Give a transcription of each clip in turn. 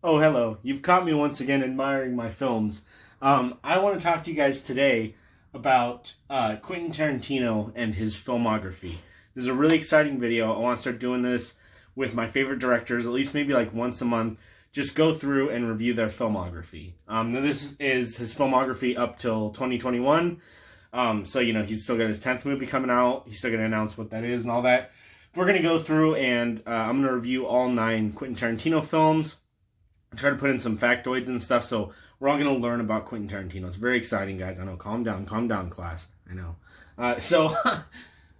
Oh, hello. You've caught me once again admiring my films. I want to talk to you guys today about Quentin Tarantino and his filmography. This is a really exciting video. I want to start doing this with my favorite directors, at least maybe like once a month. Just go through and review their filmography. This is his filmography up till 2021. So, he's still got his 10th movie coming out. He's still going to announce what that is and all that. We're going to go through and I'm going to review all 9 Quentin Tarantino films. Try to put in some factoids and stuff, so we're all going to learn about Quentin Tarantino. It's very exciting, guys. I know. Calm down, class. I know.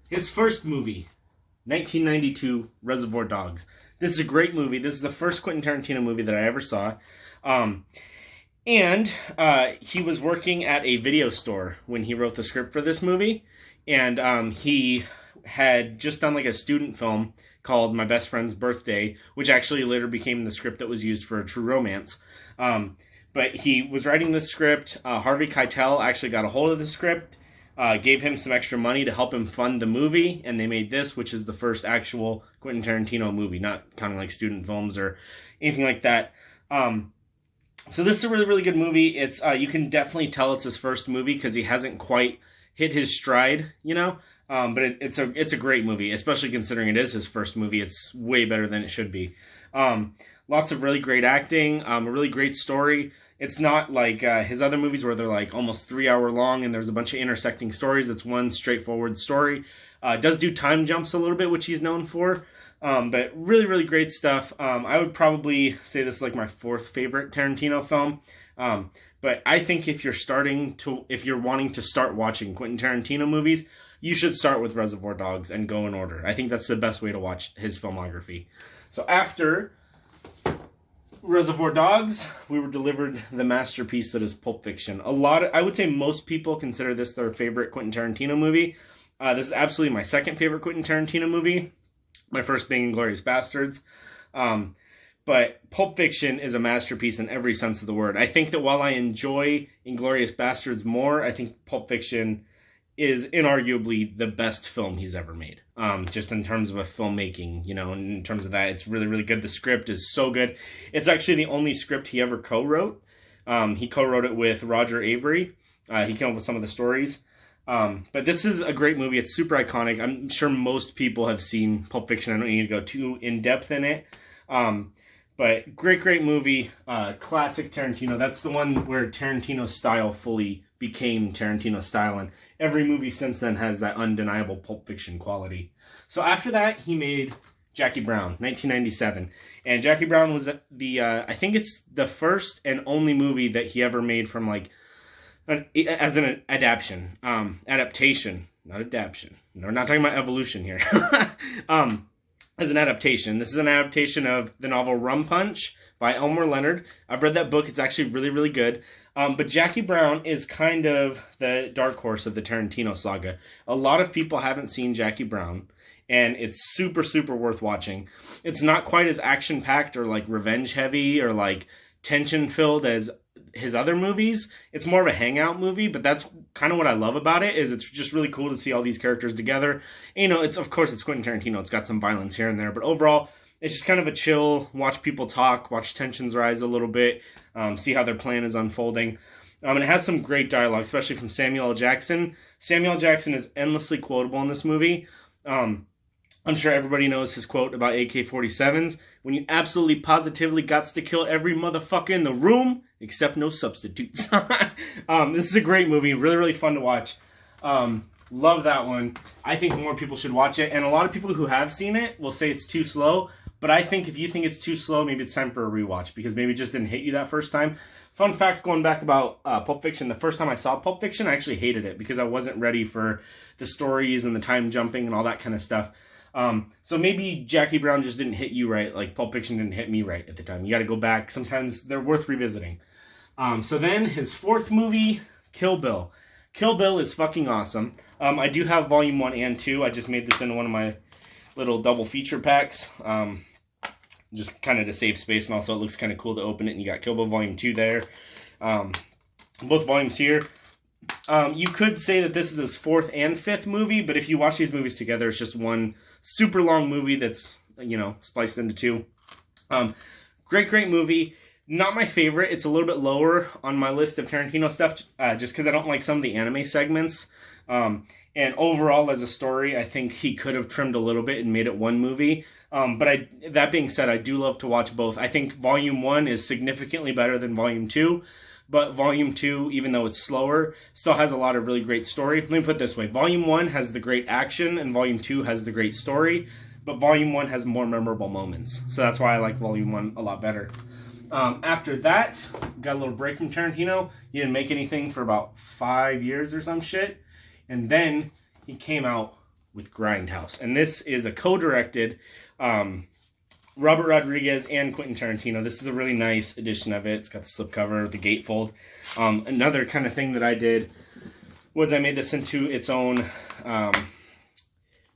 His first movie, 1992, Reservoir Dogs. This is a great movie. This is the first Quentin Tarantino movie that I ever saw. And he was working at a video store when he wrote the script for this movie. And he had just done like a student film called My Best Friend's Birthday, which actually later became the script that was used for A True Romance. But he was writing the script. Harvey Keitel actually got a hold of the script, gave him some extra money to help him fund the movie, and they made this, which is the first actual Quentin Tarantino movie, not counting like student films or anything like that. So this is a really, really good movie. It's you can definitely tell it's his first movie because he hasn't quite hit his stride, But it's a great movie, especially considering it is his first movie. It's way better than it should be. Lots of really great acting, a really great story. It's not like his other movies where they're like almost 3 hour long and there's a bunch of intersecting stories. It's one straightforward story. It does do time jumps a little bit, which he's known for. But really, really great stuff. I would probably say this is like my 4th favorite Tarantino film. But I think if you're wanting to start watching Quentin Tarantino movies, you should start with Reservoir Dogs and go in order. I think that's the best way to watch his filmography. So after Reservoir Dogs, we were delivered the masterpiece that is Pulp Fiction. I would say most people consider this their favorite Quentin Tarantino movie. This is absolutely my 2nd favorite Quentin Tarantino movie. My first being Inglourious Basterds. But Pulp Fiction is a masterpiece in every sense of the word. I think that while I enjoy Inglourious Basterds more, I think Pulp Fiction is inarguably the best film he's ever made. Just in terms of a filmmaking, in terms of that, it's really, really good. The script is so good. It's actually the only script he ever co-wrote. He co-wrote it with Roger Avery. He came up with some of the stories. But this is a great movie. It's super iconic. I'm sure most people have seen Pulp Fiction. I don't need to go too in-depth in it. But great movie. Classic Tarantino. That's the one where Tarantino's style fully became Tarantino style, and every movie since then has that undeniable Pulp Fiction quality. So after that, he made Jackie Brown, 1997. And Jackie Brown was I think it's the first and only movie that he ever made from as an adaptation. Adaptation, not adaptation. We're not talking about evolution here. As an adaptation. This is an adaptation of the novel Rum Punch by Elmore Leonard. I've read that book. It's actually really, really good. But Jackie Brown is kind of the dark horse of the Tarantino saga. A lot of people haven't seen Jackie Brown, and it's super, super worth watching. It's not quite as action-packed or revenge-heavy or tension-filled as his other movies. It's more of a hangout movie, but that's kind of what I love about it, is it's just really cool to see all these characters together. And, it's Quentin Tarantino. It's got some violence here and there, but overall, it's just kind of a chill, watch people talk, watch tensions rise a little bit, see how their plan is unfolding. And it has some great dialogue, especially from Samuel L. Jackson. Samuel L. Jackson is endlessly quotable in this movie. I'm sure everybody knows his quote about AK-47s. When you absolutely positively gots to kill every motherfucker in the room, except no substitutes. This is a great movie. Really, really fun to watch. Love that one. I think more people should watch it. And a lot of people who have seen it will say it's too slow. But I think if you think it's too slow, maybe it's time for a rewatch, because maybe it just didn't hit you that first time. Fun fact, going back about Pulp Fiction, the first time I saw Pulp Fiction, I actually hated it because I wasn't ready for the stories and the time jumping and all that kind of stuff. So maybe Jackie Brown just didn't hit you right, like Pulp Fiction didn't hit me right at the time. You got to go back. Sometimes they're worth revisiting. So then his 4th movie, Kill Bill. Kill Bill is fucking awesome. I do have Volume 1 and 2. I just made this into one of my little double feature packs. Just kind of to save space, and also it looks kind of cool to open it, and you got Kill Bill Volume 2 there. Both volumes here. You could say that this is his 4th and 5th movie, but if you watch these movies together, it's just one super long movie that's, spliced into 2. Great movie. Not my favorite. It's a little bit lower on my list of Tarantino stuff, just because I don't like some of the anime segments. And overall, as a story, I think he could have trimmed a little bit and made it one movie. But that being said, I do love to watch both. I think Volume 1 is significantly better than Volume 2. But Volume 2, even though it's slower, still has a lot of really great story. Let me put it this way. Volume 1 has the great action, and Volume 2 has the great story. But Volume 1 has more memorable moments. So that's why I like Volume 1 a lot better. After that, got a little break from Tarantino. He didn't make anything for about 5 years or some shit. And then he came out with Grindhouse. And this is a co-directed Robert Rodriguez and Quentin Tarantino. This is a really nice edition of it. It's got the slipcover, the gatefold. Another kind of thing that I did was I made this into its own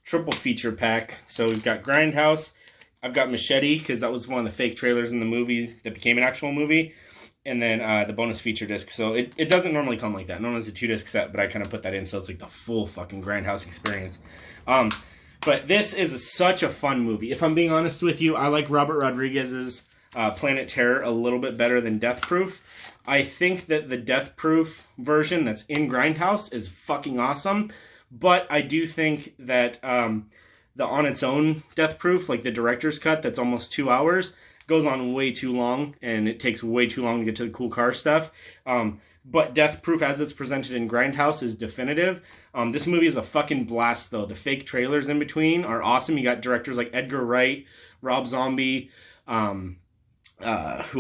triple feature pack. So we've got Grindhouse. I've got Machete, because that was one of the fake trailers in the movie that became an actual movie. And then the bonus feature disc. So it doesn't normally come like that. Normally it's a 2-disc set, but I kind of put that in so it's like the full fucking Grindhouse experience. But this is such a fun movie. If I'm being honest with you, I like Robert Rodriguez's Planet Terror a little bit better than Death Proof. I think that the Death Proof version that's in Grindhouse is fucking awesome. But I do think that the on its own Death Proof, like the director's cut that's almost 2 hours, goes on way too long, and it takes way too long to get to the cool car stuff. But Death Proof, as it's presented in Grindhouse, is definitive. This movie is a fucking blast, though. The fake trailers in between are awesome. You got directors like Edgar Wright, Rob Zombie, who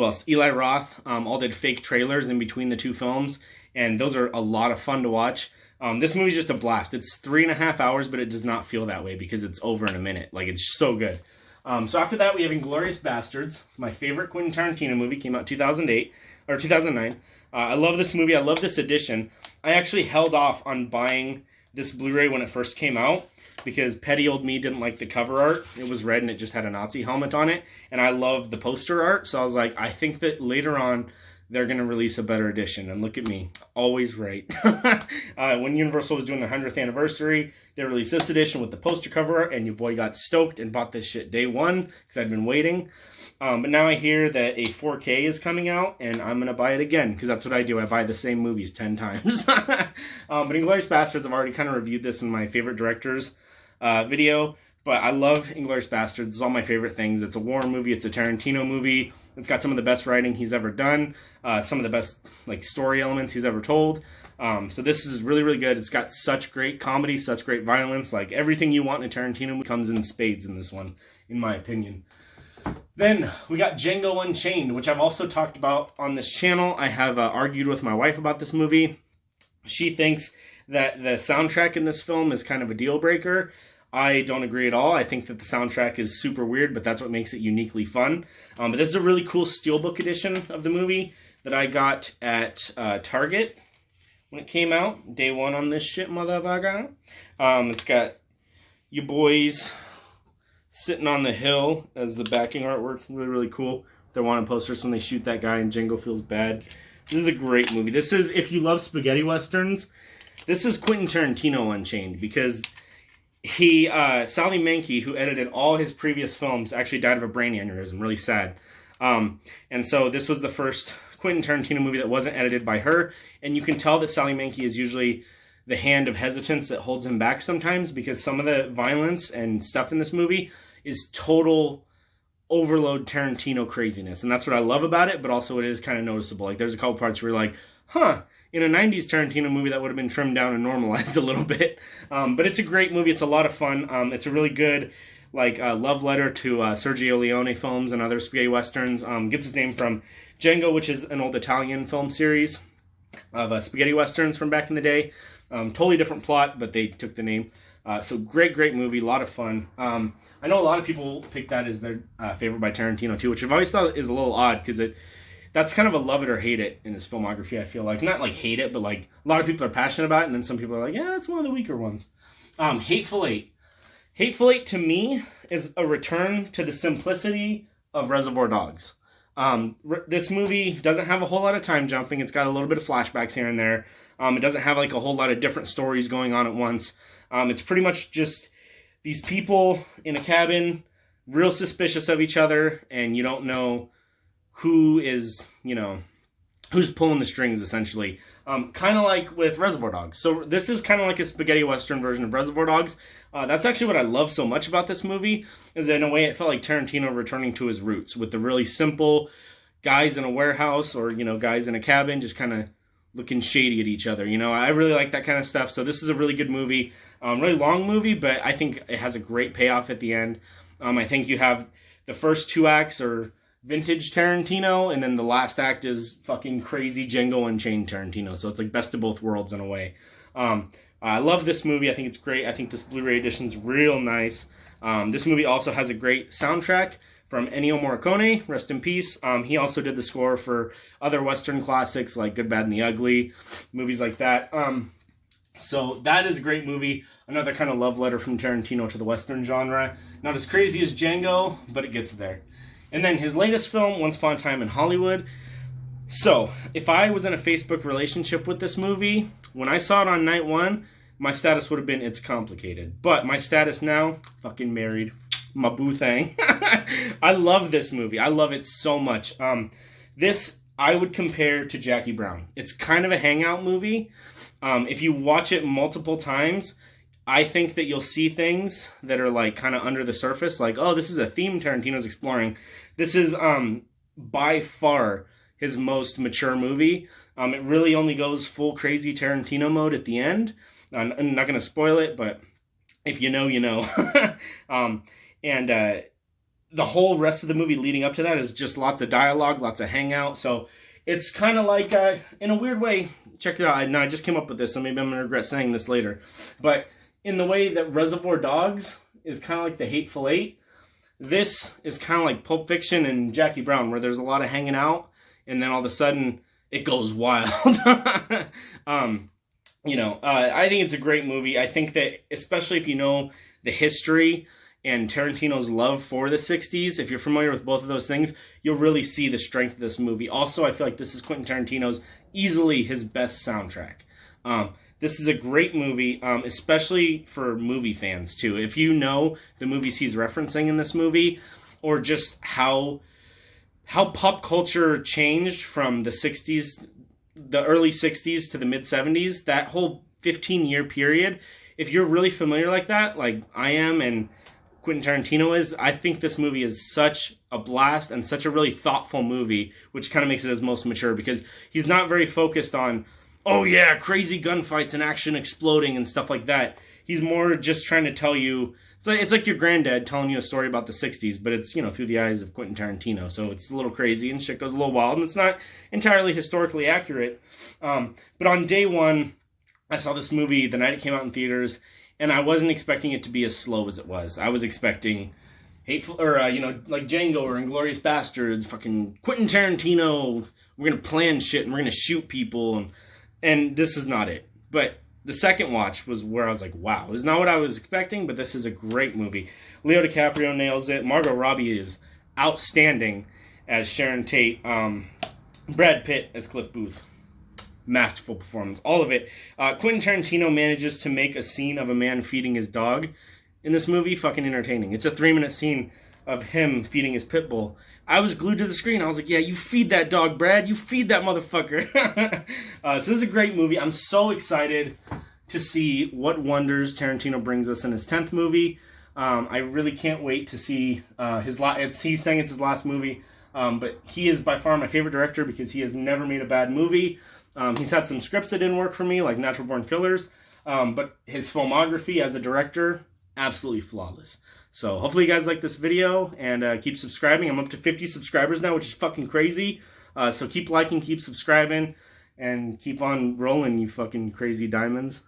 else? Eli Roth, all did fake trailers in between the two films, and those are a lot of fun to watch. This movie's just a blast. It's 3.5 hours, but it does not feel that way because it's over in a minute. Like, it's so good. So after that, we have Inglourious Bastards. My favorite Quentin Tarantino movie, came out 2008, or 2009. I love this movie. I love this edition. I actually held off on buying this Blu-ray when it first came out because petty old me didn't like the cover art. It was red and it just had a Nazi helmet on it. And I love the poster art. So I was like, I think that later on they're going to release a better edition. And look at me, always right. When Universal was doing their 100th anniversary, they released this edition with the poster cover art, and your boy got stoked and bought this shit day one because I'd been waiting. But now I hear that a 4K is coming out, and I'm going to buy it again because that's what I do. I buy the same movies 10 times. But Inglourious Bastards, I've already kind of reviewed this in my favorite directors video. But I love Inglourious Bastards. It's all my favorite things. It's a war movie. It's a Tarantino movie. It's got some of the best writing he's ever done. Some of the best story elements he's ever told. So this is really, really good. It's got such great comedy, such great violence. Like, everything you want in a Tarantino movie comes in spades in this one, in my opinion. Then we got Django Unchained, which I've also talked about on this channel. I have argued with my wife about this movie. She thinks that the soundtrack in this film is kind of a deal breaker. I don't agree at all. I think that the soundtrack is super weird, but that's what makes it uniquely fun. But this is a really cool steelbook edition of the movie that I got at Target when it came out. Day one on this shit, motherfucker. It's got you boys sitting on the hill as the backing artwork. Really, really cool. They're wanted posters when they shoot that guy and Django feels bad. This is a great movie. This is, if you love spaghetti westerns, this is Quentin Tarantino Unchained, because Sally Menke, who edited all his previous films, actually died of a brain aneurysm. Really sad. And so this was the first Quentin Tarantino movie that wasn't edited by her. And you can tell that Sally Menke is usually the hand of hesitance that holds him back sometimes, because some of the violence and stuff in this movie is total overload Tarantino craziness. And that's what I love about it, but also it is kind of noticeable. Like, there's a couple parts where you're like, huh, in a 90s Tarantino movie that would have been trimmed down and normalized a little bit. But it's a great movie. It's a lot of fun. It's a really good love letter to Sergio Leone films and other spaghetti westerns. Gets its name from Django, which is an old Italian film series of spaghetti westerns from back in the day. Totally different plot, but they took the name. So great, great movie. A lot of fun. I know a lot of people pick that as their favorite by Tarantino too, which I've always thought is a little odd, because that's kind of a love it or hate it in his filmography, I feel like. Not like hate it, but like a lot of people are passionate about it, and then some people are like, yeah, that's one of the weaker ones. Hateful Eight. Hateful Eight, to me, is a return to the simplicity of Reservoir Dogs. This movie doesn't have a whole lot of time jumping. It's got a little bit of flashbacks here and there. It doesn't have like a whole lot of different stories going on at once. It's pretty much just these people in a cabin, real suspicious of each other, and you don't know who is, you know, who's pulling the strings, essentially. Kind of like with Reservoir Dogs. So this is kind of like a spaghetti western version of Reservoir Dogs. That's actually what I love so much about this movie, is that in a way it felt like Tarantino returning to his roots with the really simple guys in a warehouse, or, you know, guys in a cabin just kind of looking shady at each other. You know, I really like that kind of stuff. So this is a really good movie. Really long movie, but I think it has a great payoff at the end. I think you have the first 2 acts are vintage Tarantino, and then the last act is fucking crazy Django Unchained Tarantino. So it's like best of both worlds in a way. I love this movie. I think it's great. I think this Blu-ray edition's real nice. This movie also has a great soundtrack from Ennio Morricone, rest in peace. He also did the score for other Western classics like Good, Bad, and the Ugly, movies like that. So that is a great movie. Another kind of love letter from Tarantino to the Western genre. Not as crazy as Django, but it gets there. And then his latest film, Once Upon a Time in Hollywood. So, if I was in a Facebook relationship with this movie, when I saw it on night 1, my status would have been, it's complicated. But my status now, fucking married. My boo thing. I love this movie. I love it so much. This, I would compare to Jackie Brown. It's kind of a hangout movie. If you watch it multiple times, I think that you'll see things that are like kind of under the surface. Like, oh, this is a theme Tarantino's exploring. This is by far his most mature movie. It really only goes full crazy Tarantino mode at the end. I'm not going to spoil it, but if you know, you know. The whole rest of the movie leading up to that is just lots of dialogue, lots of hangout. So it's kind of like, in a weird way, check it out. I just came up with this, so maybe I'm going to regret saying this later. But in the way that Reservoir Dogs is kind of like the Hateful Eight, this is kind of like Pulp Fiction and Jackie Brown, where there's a lot of hanging out, and then all of a sudden it goes wild. I think it's a great movie. I think that, especially if you know the history and Tarantino's love for the 60s, if you're familiar with both of those things, you'll really see the strength of this movie. Also, I feel like this is Quentin Tarantino's easily his best soundtrack. This is a great movie, especially for movie fans, too. If you know the movies he's referencing in this movie, or just how pop culture changed from the 60s, the early 60s to the mid-70s, that whole 15-year period, if you're really familiar like that, like I am and Quentin Tarantino is, I think this movie is such a blast and such a really thoughtful movie, which kind of makes it his most mature, because he's not very focused on, oh yeah, crazy gunfights and action exploding and stuff like that. He's more just trying to tell you, it's like your granddad telling you a story about the 60s, but it's, you know, through the eyes of Quentin Tarantino. So it's a little crazy and shit goes a little wild, and it's not entirely historically accurate. But on day 1, I saw this movie the night it came out in theaters, and I wasn't expecting it to be as slow as it was. I was expecting Hateful, or, like Django or Inglourious Bastards, fucking Quentin Tarantino, we're going to plan shit and we're going to shoot people, and this is not it. But the second watch was where I was like, wow, it's not what I was expecting, but this is a great movie. Leo DiCaprio nails it. Margot Robbie is outstanding as Sharon Tate. Brad Pitt as Cliff Booth. Masterful performance. All of it. Quentin Tarantino manages to make a scene of a man feeding his dog in this movie fucking entertaining. It's a 3-minute scene of him feeding his pit bull. I was glued to the screen. I was like, yeah, you feed that dog, Brad. You feed that motherfucker. So this is a great movie. I'm so excited to see what wonders Tarantino brings us in his 10th movie. I really can't wait to see he's saying it's his last movie, but he is by far my favorite director because he has never made a bad movie. He's had some scripts that didn't work for me, like Natural Born Killers, but his filmography as a director, absolutely flawless. So hopefully you guys like this video, and keep subscribing. I'm up to 50 subscribers now, which is fucking crazy. So keep liking, keep subscribing, and keep on rolling, you fucking crazy diamonds.